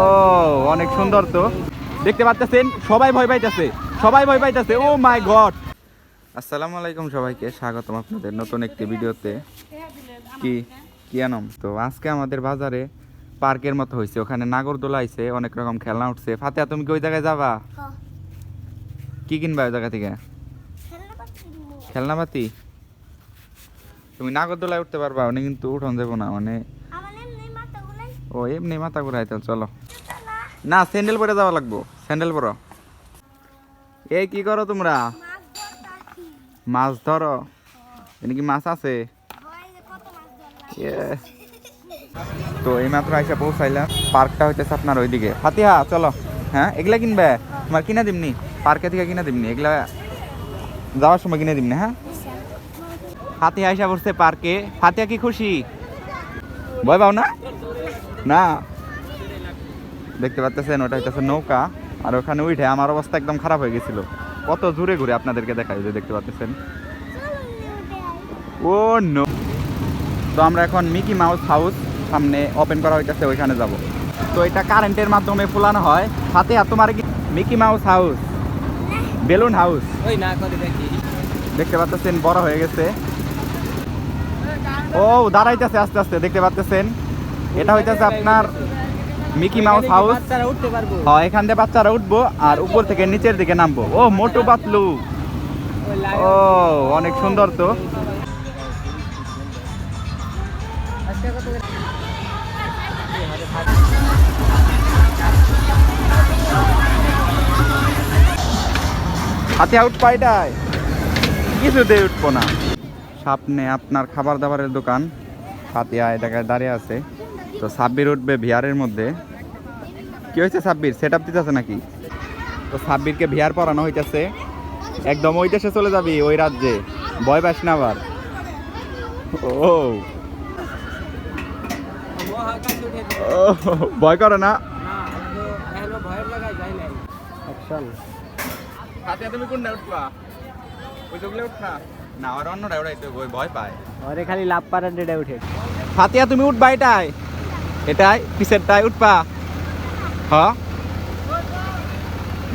ও অনেক সুন্দর তো দেখতে পাচ্ছেন, সবাই ভয় পাইতেছে, সবাই ভয় পাইতেছে। ও মাই গড। আসসালামু আলাইকুম, সবাইকে স্বাগতম আপনাদের নতুন একটি ভিডিওতে। কি কি আনম তো আজকে আমাদের বাজারে পার্কের মতো হয়েছে, ওখানে নাগরদোলা আইছে, অনেক রকম খেলনা উঠছে। ফাতেহা, তুমি কি ওই জায়গায় যাবা? কি কিনবা ওই জায়গা থেকে? খেলনাপাতি। তুমি নাগরদোলায় উঠতে পারবা, মানে কিন্তু উঠন যাবো না, মানে ও এমনি মাথা ঘুরাই। তো চলো না, স্যান্ডেল পরে যাওয়া লাগবো, স্যান্ডেল পরো। এই কি করো তোমরা? মাছ ধরো? এনে কি মাছ আছে? তো এই মাত্র আইসা পৌঁছাইলাম। পার্কটা হইতেছে আপনার ওইদিকে। ফাতিহা চলো। হ্যাঁ, এগুলা কিনবে? তোমার কিনা দিমনি, পার্কে থেকে কিনা দিমনি, এগুলা যাওয়ার সময় কিনে দিমনি। হ্যাঁ, ফাতিহা আইসা পড়ছে পার্কে। ফাতিহা কি খুশি? ভয় পাও না? না, দেখতে পাচ্ছেন ওটা হইতেছে নৌকা, আর ওখানে উঠে আমার অবস্থা একদম খারাপ হয়ে গেছিল। কত জোরে ঘুরে আপনাদেরকে দেখাই, যে দেখতে পাচ্ছেন। ও নো। তো আমরা এখন মিকি মাউস হাউস সামনে ওপেন করা হইতেছে, ওইখানে যাব। তো এটা কারেন্টের মাধ্যমে ফুলানো হয়। হাতে তোমার কি Mickey mouse house, balloon house দেখতে পাচ্ছেন, বড় হয়ে গেছে। ও দাঁড়াইতেছে আস্তে আস্তে, দেখতে পাচ্ছেন। এটা হইতেছে আপনার মিকি মাউস হাউস। হ্যাঁ, এখান থেকে বাচ্চারা উঠবো আর উপর থেকে নিচের দিকে নামবো। ও মোটু পাতলু। ও অনেক সুন্দর তো। হাতে আউট পাইটায় কিছুতেই উঠবো না। সামনে আপনার খাবার দাবারের দোকান। ফাতিহা এই জায়গায় দাঁড়িয়ে আছে। তো সাব্বির উঠবে ভিআরের মধ্যে। কি হয়েছে সাব্বির, সেট আপ দিতেছে নাকি? তো সাব্বিরকে ভিআর পরানো হইতেছে। একদম ওই দেশে চলে যাবি, ওই রাজ্যে, ভয় পাস না আবার। ও ভয় করে না? তুমি কোনটা উঠবা? ওই চোখলে উঠবা না, আর অন্যটা উঠাইতে ওই ভয় পায়, আরে খালি লাভ পারার ডেটা উঠে। ফাতিহা তুমি উঠবা এটাই, এটাই পিছেরটাই উঠবা? হ্যাঁ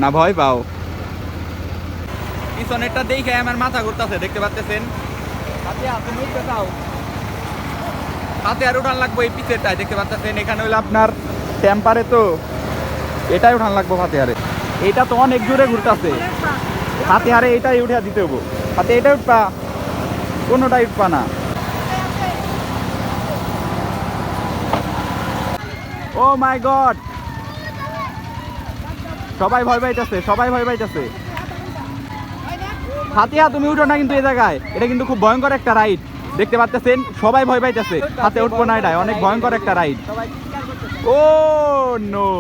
না, ভয় পাও? পিছনেরটা দেখে আমার মাথা ঘুরতেছে, দেখতে পাচ্ছেন। ফাতিহা তুমি উঠতে চাও? ফাতিহার উঠান লাগবো এই পিছেরটাই, দেখতে পাচ্ছেন। এখানে হইলো আপনার টেম্পারে, তো এটাই উঠান লাগবো ফাতিহারে। এইটা তো অনেক জোরে ঘুরতেছে। ফাতিহারে এটাই উঠে দিতে হবো। ফাতিহা এটা উঠবা? কোনোটাই উঠবা না। ও মাই গড, সবাই ভয় পাইতেছে, সবাই ভয় পাইতেছে। ফাতিহা তুমি উঠো না কিন্তু এই জায়গায়, এটা কিন্তু খুব ভয়ঙ্কর একটা রাইড, দেখতে পাচ্ছেন। সবাই ভয় পাইতেছে, হাতে উঠবো না, এটা অনেক ভয়ঙ্কর একটা রাইড। ও নো,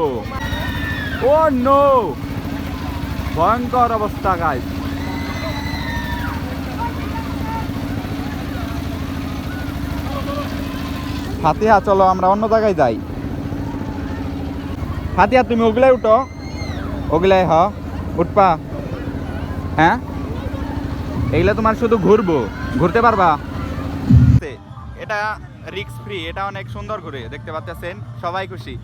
ও নো, ভয়ঙ্কর অবস্থা গাইস। ফাতিহা চলো আমরা অন্য জায়গায় যাই। ফাতিহা তুমি ওগুলাই উঠো, ওগুলাই। হ উঠবা? হ্যাঁ, এইগুলা তোমার শুধু ঘুরবো, ঘুরতে পারবা? এটা রিস্ক ফ্রি, এটা অনেক সুন্দর ঘুরে, দেখতে পাচ্ছেন। সবাই খুশি।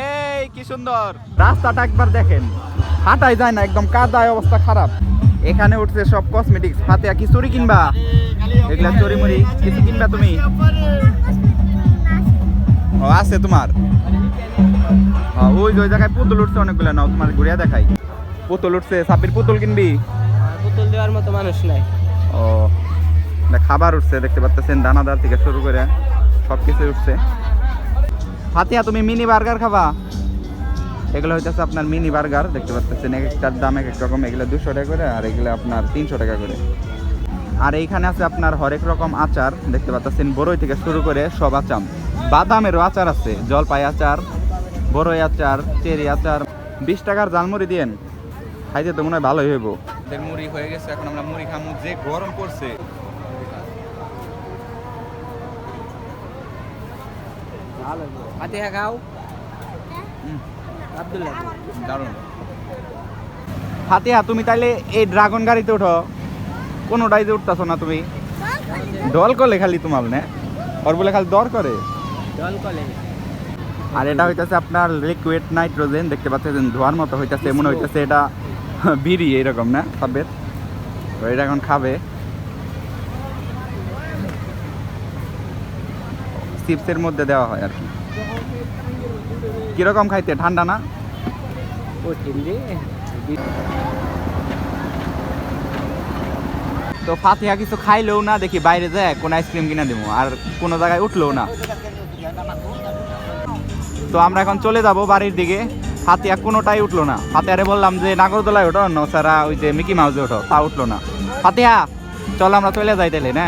এই কি সুন্দর রাস্তাটা, একবার দেখেন। হাঁটাই যায় না, একদম কাদায় অবস্থা খারাপ। এখানে উঠছে সব কসমেটিক্স। ফাতিহা কি চুরি কিনবা? এগুলা চুরি মুড়ি কিছু কিনবা তুমি? ও আছে তোমার? ওই ওই জায়গায় পুতুল উঠছে অনেকগুলো, নাও তোমার ঘুরিয়া দেখাই। পুতুল উঠছে, সাব্বির পুতুল কিনবি? পুতুল দেওয়ার মতো মানুষ নাই। ও খাবার উঠছে, দেখতে পাচ্ছেন, দানাদার থেকে শুরু করে সবকিছু উঠছে। ফাতিহা তুমি মিনি বার্গার খাবা? এগুলো হইতেছে আপনার মিনি বার্গার, দেখতে পাচ্ছেন। এক একটার দাম এক এক রকম, এগুলো 200 টাকা করে, আর এগুলো আপনার 300 টাকা করে। আর এইখানে আছে আপনার হরেক রকম আচার, দেখতে পাচ্ছেন। বড়ই থেকে শুরু করে সব আচার, বাদামেরও আচার আছে, জলপাই আচার, বড়ই আচার, চেরি আচার। 20 টাকার জালমুড়ি দিয়েন, খাইতে তো মনে হয় ভালোই হইব। মুড়ি হয়ে গেছে, এখন আমরা মুড়ি খামু, যে গরম পড়ছে। ফাতিহা খাও। আব্দুল্লাহ দারুন। ফাতিহা তুমি তাইলে এই ড্রাগন গাড়িতে উঠো, কোনোটাই যে উঠতেছো না তুমি? ডল করলে খালি তোমার নে, ওর বলে খালি দর করে। ডল কলে আর এটা হইতেছে আপনার লিকুইড নাইট্রোজেন, দেখতে পাচ্ছেন ধোয়ার মতো হইতেছে, মনে হইতেছে এটা বিড়ি এরকম না সাবের। তো এটা এখন খাবে। চিপসের মধ্যে দেওয়া হয় আর কি। কিরকম খাইতে, ঠান্ডা না? কঠিন রে। তো ফাতিহা কিছু খাইলেও না, দেখি বাইরে যায় কোন আইসক্রিম কিনা দেবো, আর কোনো জায়গায় উঠলেও না। তো আমরা এখন চলে যাব বাড়ির দিকে। ফাতিহা কোনোটাই উঠলো না। ফাতিহারে বললাম যে নাগরদোলায় ওঠো, নসারা ওই যে মিকি মাউসে ওঠো, তা উঠলো না। ফাতিহা চল আমরা চলে যাই তাহলে না।